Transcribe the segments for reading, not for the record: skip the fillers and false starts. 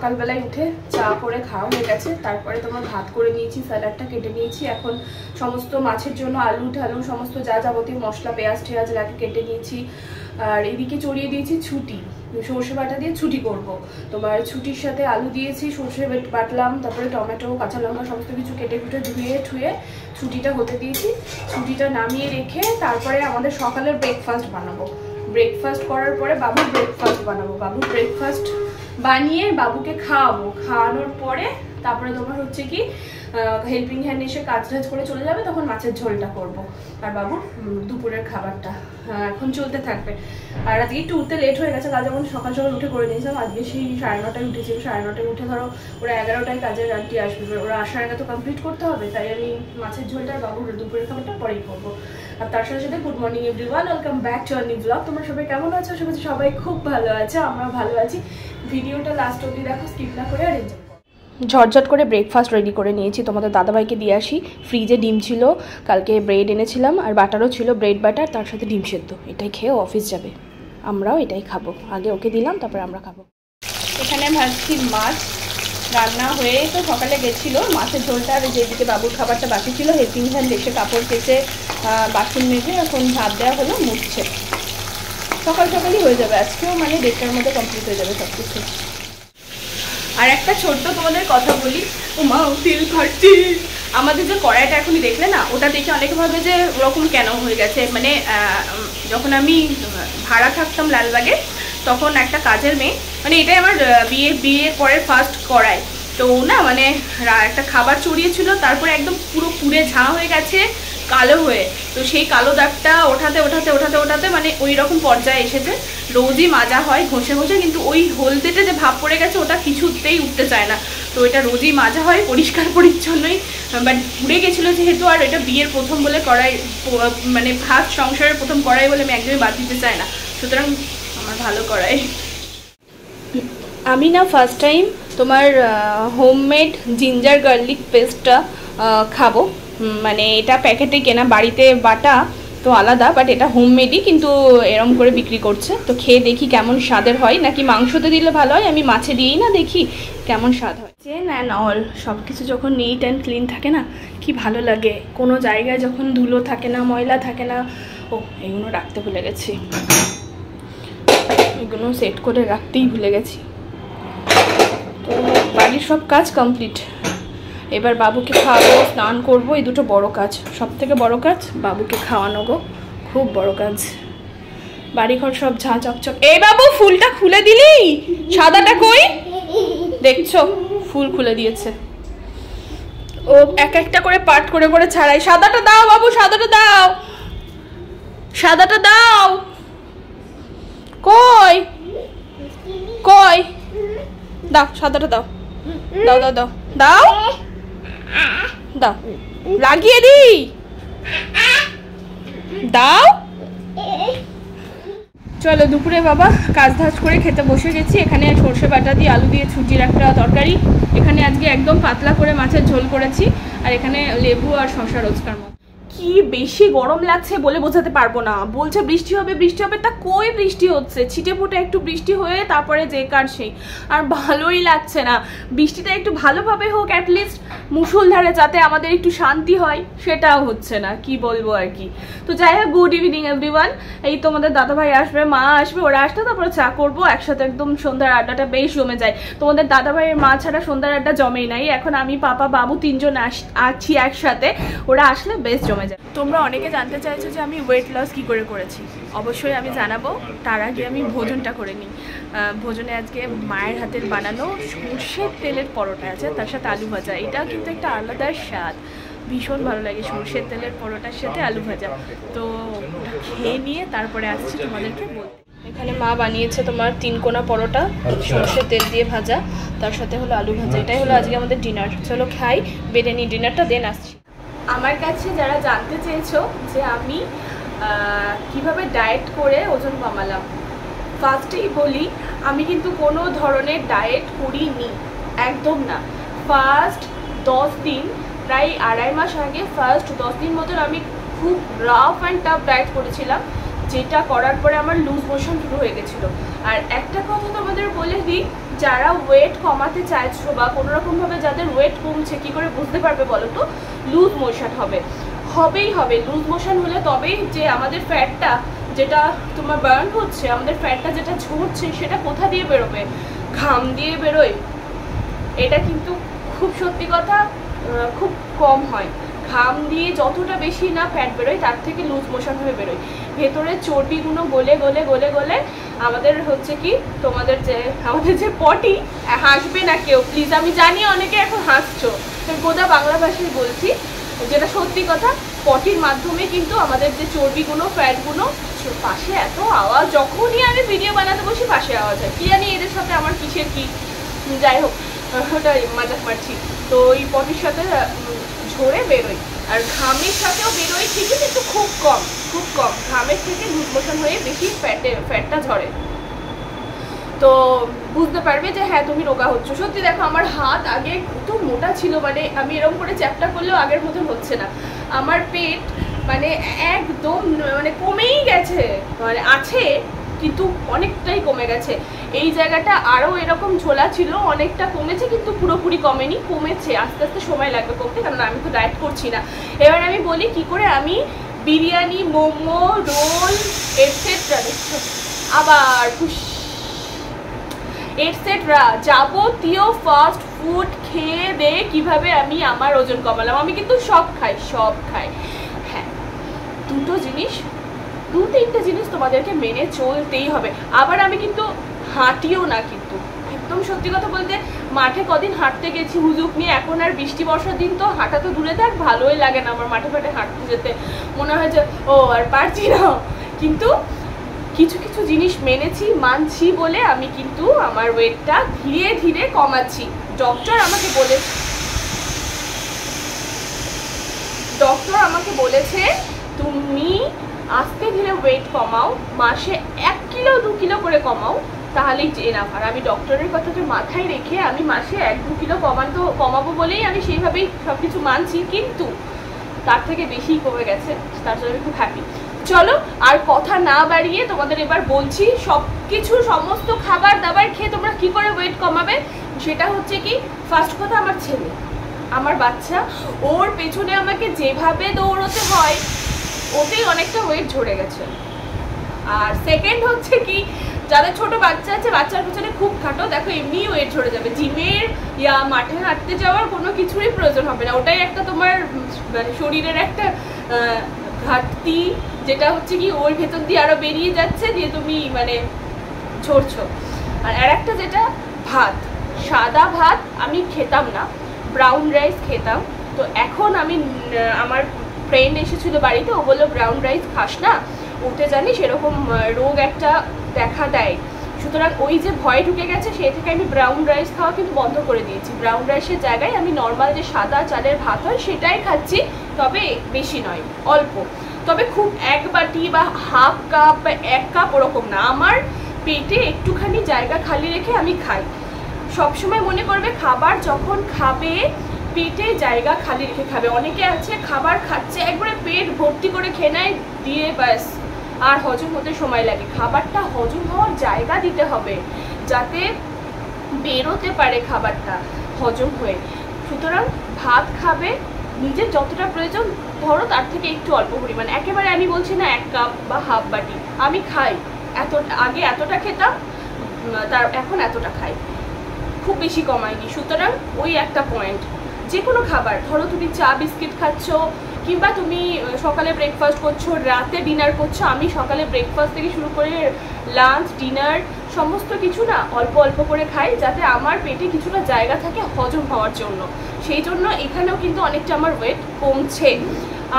সকালবেলায় উঠে চা করে খাওয়া হয়ে গেছে, তারপরে তোমার ভাত করে নিয়েছি, স্যালাডটা কেটে নিয়েছি, এখন সমস্ত মাছের জন্য আলু ঢালু সমস্ত যা যাবতীয় মশলা পেঁয়াজ টেয়াজ লাগে কেটে নিয়েছি। আর এদিকে চড়িয়ে দিয়েছি ছুটি, সর্ষে বাটা দিয়ে ছুটি করব। তোমার ছুটির সাথে আলু দিয়েছি, সর্ষে বাটলাম, তারপরে টমেটো কাঁচা লঙ্কা সমস্ত কিছু কেটে কুটে ধুয়ে ঠুয়ে ছুটিটা হতে দিয়েছি। ছুটিটা নামিয়ে রেখে তারপরে আমাদের সকালের ব্রেকফাস্ট বানাবো। ব্রেকফাস্ট করার পরে বাবুর ব্রেকফাস্ট বানাবো, বাবুর ব্রেকফাস্ট বানিয়ে বাবুকে খাওয়াবো। খাওয়ানোর পরে তারপরে তোমার হচ্ছে কি হেল্পিং হ্যান্ড এসে কাজ টাজ করে চলে যাবে, তখন মাছের ঝোলটা করব। আর বাবুর দুপুরের খাবারটা এখন চলতে থাকবে। আর আজকে একটু উঠতে লেট হয়ে গেছে, কাজ যেমন সকাল সকাল উঠে করে নিয়েছিলাম, আজকে সেই 9:30টায় উঠেছি। 9:30টায় উঠে ধরো ওরা 11টায় কাজের আন্টি আসবে, ওরা আসার আগে তো কমপ্লিট করতে হবে, তাই আমি মাছের ঝোলটা আর বাবুর দুপুরের খাবারটা পরেই করবো। আর তার সাথে সাথে good morning everyone, welcome back to a new blog. তোমরা সবাই কেমন আছো? সবাই খুব ভালো আছে, আমরা ভালো আছি। ভিডিওটা লাস্ট অবধি দেখো, স্কিপ না করে আর এনজয়। ঝটঝট করে ব্রেকফাস্ট রেডি করে নিয়েছি, তোমাদের দাদাভাইকে দিয়ে আসি। ফ্রিজে ডিম ছিল, কালকে ব্রেড এনেছিলাম, আর বাটারও ছিল, ব্রেড বাটার, তার সাথে ডিম সেদ্ধ। এটাই খেয়ে অফিস যাবে, আমরাও এটাই খাবো। আগে ওকে দিলাম, তারপরে আমরা খাবো। এখানে ভাজছি মাছ, রান্না হয়ে তো সকালে গেছিলো। মাছের ঝোলটা আর যেদিকে বাবুর খাবারটা বাকি ছিল, হেল্পিং হ্যান্ড এসে কাপড় কেচে বাসন মেজে এখন ভাত দেওয়া হলো, মুছছে। সকাল সকালই হয়ে যাবে আজকেও, মানে 1:30টার মধ্যে কমপ্লিট হয়ে যাবে সব কিছু। আর একটা ছোট্ট তোমাদের কথা বলি, ও মা তেল ফাটছে। আমাদের যে কড়াইটা এখনই দেখলে না, ওটা দেখে অনেকে ভাবে যে ওরকম কেন হয়ে গেছে। মানে যখন আমি ভাড়া থাকতাম লালবাগে, তখন একটা কাজের মেয়ে, মানে এটাই আমার বিয়ের পরের ফার্স্ট কড়াই, তো না মানে একটা খাবার চড়িয়েছিল, তারপরে একদম পুরো পুড়ে ঝাঁ হয়ে গেছে, কালো হয়ে। তো সেই কালো দাগটা ওঠাতে ওঠাতে ওঠাতে ওঠাতে মানে ওই রকম পর্যায়ে এসেছে। রোজই মাজা হয় ঘষে ঘষে, কিন্তু ওই হলদেটে যে ভাব পড়ে গেছে ওটা কিছুতেই উঠতে চায় না। তো এটা রোজই মাজা হয় পরিষ্কার পরিচ্ছন্নই, বাট পুড়ে গেছিলো যেহেতু। আর এটা বিয়ের প্রথম বলে কড়াই, মানে ফার্স্ট সংসারের প্রথম কড়াই বলে আমি একদমই বাদ দিতে চাই না, সুতরাং আমার ভালো কড়াই। আমি না ফার্স্ট টাইম তোমার হোমমেড জিঞ্জার গার্লিক পেস্টটা খাবো। মানে এটা প্যাকেটে কেনা, বাড়িতে বাটা তো আলাদা, বাট এটা হোমমেডই, কিন্তু এরম করে বিক্রি করছে। তো খেয়ে দেখি কেমন স্বাদের হয়, নাকি মাংসতে দিলে ভালো হয়, আমি মাছে দিয়েই না দেখি কেমন স্বাদ হয়। চেন অ্যান্ড অল সব কিছু যখন নিট অ্যান্ড ক্লিন থাকে না, কি ভালো লাগে। কোনো জায়গায় যখন ধুলো থাকে না, ময়লা থাকে না। ও এগুলো রাখতে ভুলে গেছি, এগুলো সেট করে রাখতেই ভুলে গেছি। তো বাড়ির সব কাজ কমপ্লিট, এবার বাবুকে খাওয়াবো, স্নান করবো, এই দুটো বড় কাজ। সব থেকে বড় কাজ বাবুকে খাওয়ানো গো, খুব বড় কাজ। বাড়িঘর সব ঝাঁ চকচক। এই বাবু ফুলটা খুলে দিলি, সাদাটা কই? দেখছো ফুল খুলে দিয়েছে ও, এক একটা করে পার্ট করে করে ছাড়াই। সাদাটা দাও বাবু, সাদাটা দাও, সাদাটা দাও। কই কই? দাও সাদাটা দাও, দাও দাও দাও দাও দাও, লাগিয়ে দিই, দাও। চলো দুপুরে বাবা কাজ ধাজ করে খেতে বসে গেছি। এখানে সর্ষে বাটা দিয়ে আলু দিয়ে ছুটির একটা তরকারি, এখানে আজকে একদম পাতলা করে মাছের ঝোল করেছি, আর এখানে লেবু আর শসা রোজকার মতো। কি বেশি গরম লাগছে বলে বোঝাতে পারবো না। বলছে বৃষ্টি হবে বৃষ্টি হবে, তা কই বৃষ্টি হচ্ছে? ছিটে ফুটে একটু বৃষ্টি হয়ে তারপরে যে কার সেই, আর ভালোই লাগছে না। বৃষ্টিটা একটু ভালোভাবে হোক, অ্যাটলিস্ট মুষলধারে, যাতে আমাদের একটু শান্তি হয়, সেটাও হচ্ছে না, কি বলবো আর কি। তো যাই হোক, গুড ইভিনিং এভরিওয়ান। এই তোমাদের দাদাভাই আসবে, মা আসবে, ওরা আসলে তারপরে চা করবো একসাথে, একদম সন্ধ্যার আড্ডাটা বেশ জমে যায়। তোমাদের দাদাভাইয়ের মা ছাড়া সন্ধ্যার আড্ডা জমেই নাই। এখন আমি পাপা বাবু 3জন আছি একসাথে, ওরা আসলে বেশ জমে যায়। তোমরা অনেকে জানতে চাইছো যে আমি ওয়েট লস কী করে করেছি, অবশ্যই আমি জানাবো। তার আগে আমি ভোজনটা করে নিই। ভোজনে আজকে মায়ের হাতের বানানো সর্ষের তেলের পরোটা আছে, তার সাথে আলু ভাজা। এটাও কিন্তু একটা আলাদা স্বাদ, ভীষণ ভালো লাগে সর্ষের তেলের পরোটার সাথে আলু ভাজা। তো ওটা খেয়ে নিয়ে তারপরে আসছি তোমাদেরকে বলতে। এখানে মা বানিয়েছে তোমার 3 কোনা পরোটা, সর্ষের তেল দিয়ে ভাজা, তার সাথে হলো আলু ভাজা। এটাই হলো আজকে আমাদের ডিনার। চলো খাই, বেড়ে নিই ডিনারটা, দেন আসছি। আমার কাছে যারা জানতে চেয়েছো যে আমি কিভাবে ডায়েট করে ওজন কমালাম, ফার্স্টেই বলি আমি কিন্তু কোনো ধরনের ডায়েট করিনি, একদম না। ফার্স্ট 10 দিন, প্রায় 2.5 মাস আগে ফার্স্ট 10 দিন মতন আমি খুব রাফ অ্যান্ড টাফ ডায়েট করেছিলাম, যেটা করার পরে আমার লুজ মোশন শুরু হয়ে গেছিলো। আর একটা কথা তোমাদের বলে দিই যারা ওয়েট কমাতে চাইছো বা কোনোরকমভাবে যাদের ওয়েট কমছে, কি করে বুঝতে পারবে বলো তো? লুজ মোশন হবেই হবে। লুজ মোশন হলে তবেই যে আমাদের ফ্যাটটা যেটা তোমার বার্ন হচ্ছে, আমাদের ফ্যাটটা যেটা ঝরছে, সেটা কোথা দিয়ে বেরোবে? ঘাম দিয়ে বেরোয়। এটা কিন্তু খুব সত্যি কথা, খুব কম হয়। ঘাম দিয়ে যতটা বেশি না ফ্যাট বেরোয়, তার থেকে লুজ মোশন হয়ে বেরোয়। ভেতরের চর্বিগুলো গলে গলে গলে গলে আমাদের হচ্ছে কি, তোমাদের যে আমাদের যে পটি, হাসবে না কেউ প্লিজ, আমি জানি অনেকে এখন হাসছো, গোদা বাংলা ভাষায় বলছি, যেটা সত্যি কথা। পটির মাধ্যমে কিন্তু আমাদের যে চর্বিগুলো, ফ্যাটগুলো, পাশে এত আওয়াজ, যখনই আমি ভিডিও বানাতে বসি পাশে আওয়াজ হয়, কি জানি এদের সাথে আমার কিসের কি, যাই হোক ওটা মজাক মারছি। তো এই পটির সাথে ঝরে বেরোয়, আর ঘামের সাথেও বেরোয় ঠিকই, কিন্তু খুব কম। ঘামের থেকে লুজ মোশন হয়ে বেশি ফ্যাটটা ঝরে। তো বুঝতে পারবে যে হ্যাঁ তুমি রোগা হচ্ছ। সত্যি দেখো, আমার হাত আগে কত মোটা ছিল, মানে আমি এরকম করে চ্যাপটা করলেও আগের মতন হচ্ছে না। আমার পেট মানে একদম মানে কমেই গেছে, মানে আছে কিন্তু অনেকটাই কমে গেছে। এই জায়গাটা আরও এরকম ঝোলা ছিল, অনেকটা কমেছে, কিন্তু পুরোপুরি কমেনি, কমেছে। আস্তে আস্তে সময় লাগবে কমতে, কারণ আমি তো ডায়েট করছি না। এবার আমি বলি কি করে আমি বিরিয়ানি, মোমো, রোল এটসেট্রা, আবার এটসেট্রা যাবতীয় ফাস্ট ফুড খেয়ে দিয়ে কিভাবে আমি আমার ওজন কমালাম। আমি কিন্তু সব খাই। হ্যাঁ, দু তিনটে জিনিস তোমাদেরকে মেনে চলতেই হবে। আবার আমি কিন্তু হাঁটিও না, কিন্তু একদম সত্যি কথা বলতে, মাঠে কদিন হাঁটতে গেছি হুজুক নিয়ে। এখন আর বৃষ্টি বর্ষার দিন তো হাঁটা তো দূরে থাক, ভালোই লাগে না আমার মাঠে ফাটে হাঁটতে যেতে। মনে হয় যে ও আর পারছি না। কিন্তু কিছু কিছু জিনিস মানছি বলে আমি কিন্তু আমার ওয়েটটা ধীরে ধীরে কমাচ্ছি। ডক্টর আমাকে বলেছে তুমি আস্তে ধীরে ওয়েট কমাও, মাসে 1 কিলো 2 কিলো করে কমাও, তাহলেই এনাফ। আর আমি ডক্টরের কথাটা মাথায় রেখে আমি মাসে 1-2 কিলো কমাবো বলেই আমি সেইভাবেই সব কিছু মানছি, কিন্তু তার থেকে বেশি কমে গেছে, তার জন্য আমি খুব হ্যাপি। চলো আর কথা না বাড়িয়ে তোমাদের এবার বলছি সমস্ত খাবার দাবার খেয়ে তোমরা কি করে ওয়েট কমাবে। সেটা হচ্ছে কি, ফার্স্ট কথা, আমার ছেলে, আমার বাচ্চা, ওর পেছনে আমাকে যেভাবে দৌড়তে হয়, ওতেই অনেকটা ওয়েট ঝরে গেছে। আর সেকেন্ড হচ্ছে কি, যাদের ছোট বাচ্চা আছে, বাচ্চার পেছনে খুব খাটো, দেখো এমনিই ওয়েট ঝরে যাবে। জিমের ইয়া মাঠে হাঁটতে যাওয়ার কোনো কিছুরই প্রয়োজন হবে না। ওটাই একটা তোমার মানে শরীরের একটা ঘাটতি, যেটা হচ্ছে কি ওর ভেতর দিয়ে আরো বেরিয়ে যাচ্ছে, দিয়ে তুমি মানে ঝরছো। আর একটা যেটা সাদা ভাত আমি খেতাম না, ব্রাউন রাইস খেতাম। তো এখন আমি, আমার ফ্রেন্ড এসেছিল বাড়িতে, ও বললো ব্রাউন রাইস খাস না, ওতে জানিস এরকম রোগ একটা দেখা দেয়। সুতরাং ওই যে ভয় ঢুকে গেছে, সেই থেকে আমি ব্রাউন রাইস খাওয়া কিন্তু বন্ধ করে দিয়েছি। ব্রাউন রাইসের জায়গায় আমি নর্মাল যে সাদা চালের ভাত হয় সেটাই খাচ্ছি, তবে বেশি নয়, অল্প। তবে খুব 1 বাটি বা হাফ কাপ বা 1 কাপ ওরকম না। আমার পেটে একটুখানি জায়গা খালি রেখে আমি খাই। সবসময় মনে করবে খাবার যখন খাবে পেটে জায়গা খালি রেখে খাবে। অনেকে আছে খাবার খাচ্ছে একবারে পেট ভর্তি করে খেয়ে নেয়, দিয়ে ব্যাস আর হজম হতে সময় লাগে। খাবারটা হজম হওয়ার জায়গা দিতে হবে, যাতে বেরোতে পারে খাবারটা হজম হয়ে। সুতরাং ভাত খাবে নিজের যতটা প্রয়োজন, ধরো তার থেকে একটু অল্প পরিমাণ, একেবারে আমি বলছি না 1 কাপ বা হাফ বাটি। আমি খাই আগে এতটা খেতাম, তার এখন এতটা খাই, খুব বেশি কমায়নি। সুতরাং ওই একটা পয়েন্ট, যে কোনো খাবার, ধরো তুমি চা বিস্কিট খাচ্ছ, কিংবা তুমি সকালে ব্রেকফাস্ট করছো, রাতে ডিনার করছো। আমি সকালে ব্রেকফাস্ট থেকে শুরু করে লাঞ্চ, ডিনার সমস্ত কিছু না অল্প অল্প করে খাই, যাতে আমার পেটে কিছুটা জায়গা থাকে হজম হওয়ার জন্য। সেই জন্য এখানেও কিন্তু অনেকটা আমার ওয়েট কমছে।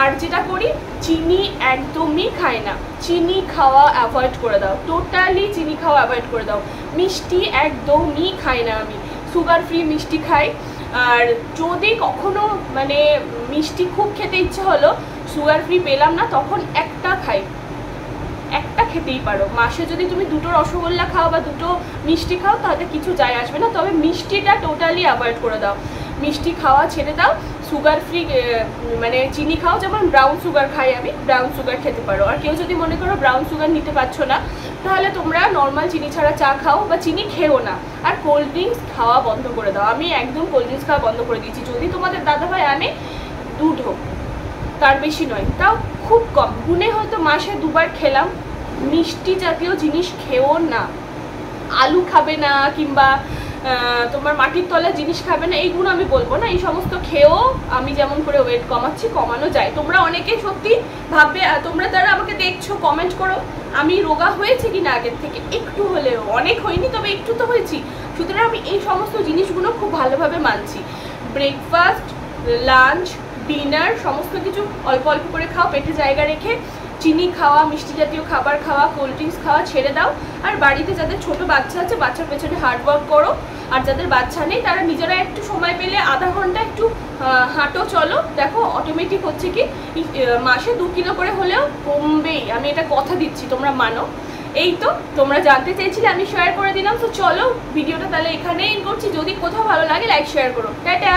আর যেটা করি, চিনি একদমই খাই না, চিনি খাওয়া অ্যাভয়েড করে দাও, টোটালি চিনি খাওয়া অ্যাভয়েড করে দাও। মিষ্টি একদমই খাই না আমি, সুগার ফ্রি মিষ্টি খাই। আর যদি কখনো মানে মিষ্টি খুব খেতে ইচ্ছে হলো, সুগার ফ্রি পেলাম না, তখন একটা খাই, একটা খেতেই পারো। মাসে যদি তুমি 2টো রসগোল্লা খাও বা 2টো মিষ্টি খাও, তাহলে কিছু যায় আসবে না। তবে মিষ্টিটা টোটালি অ্যাভয়েড করে দাও। মিষ্টি খাওয়া ছেড়ে দাও, সুগার ফ্রি মানে চিনি খাও, যেমন ব্রাউন সুগার খাই আমি, ব্রাউন সুগার খেতে পারো। আর কেউ যদি মনে করো ব্রাউন সুগার নিতে পারছো না, তাহলে তোমরা নর্মাল চিনি ছাড়া চা খাও বা চিনি খেও না। আর কোল্ড ড্রিঙ্কস খাওয়া বন্ধ করে দাও। আমি একদম কোল্ড ড্রিঙ্কস খাওয়া বন্ধ করে দিয়েছি। যদি তোমাদের দাদাভাই আনে 2 ঢোক, তার বেশি নয়, তাও খুব কম, গুনে হয়তো মাসে 2 বার খেলাম। মিষ্টি জাতীয় জিনিস খেও না, আলু খাবে না কিংবা তোমার মাটির তলার জিনিস খাবে না, এইগুলো আমি বলবো না। এই সমস্ত খেয়েও আমি যেমন করে ওয়েট কমাচ্ছি, কমানো যায়। তোমরা অনেকে সত্যি ভাববে, তোমরা যারা আমাকে দেখছো কমেন্ট করো আমি রোগা হয়েছে কিনা আগের থেকে, একটু হলেও, অনেক হয়নি তবে একটু তো হয়েছি। সুতরাং আমি এই সমস্ত জিনিসগুলো খুব ভালোভাবে মানছি। ব্রেকফাস্ট, লাঞ্চ, ডিনার সমস্ত কিছু অল্প অল্প করে খাও, পেটে জায়গা রেখে। চিনি খাওয়া, মিষ্টি জাতীয় খাবার খাওয়া, কোল্ড ড্রিঙ্কস খাওয়া ছেড়ে দাও। আর বাড়িতে যাদের ছোট বাচ্চা আছে, বাচ্চার পেছনে হার্ডওয়ার্ক করো। আর যাদের বাচ্চা নেই তারা নিজেরা একটু সময় পেলে আধা ঘন্টা একটু হাঁটো, চলো, দেখো অটোমেটিক হচ্ছে কি মাসে 2 কিলো করে হলেও কমবেই। আমি এটা কথা দিচ্ছি, তোমরা মানো। এই তো তোমরা জানতে চেয়েছিলে, আমি শেয়ার করে দিলাম। তো চলো ভিডিওটা তাহলে এখানেই এন্ড করছি। যদি কোথাও ভালো লাগে লাইক শেয়ার করো। টাটা।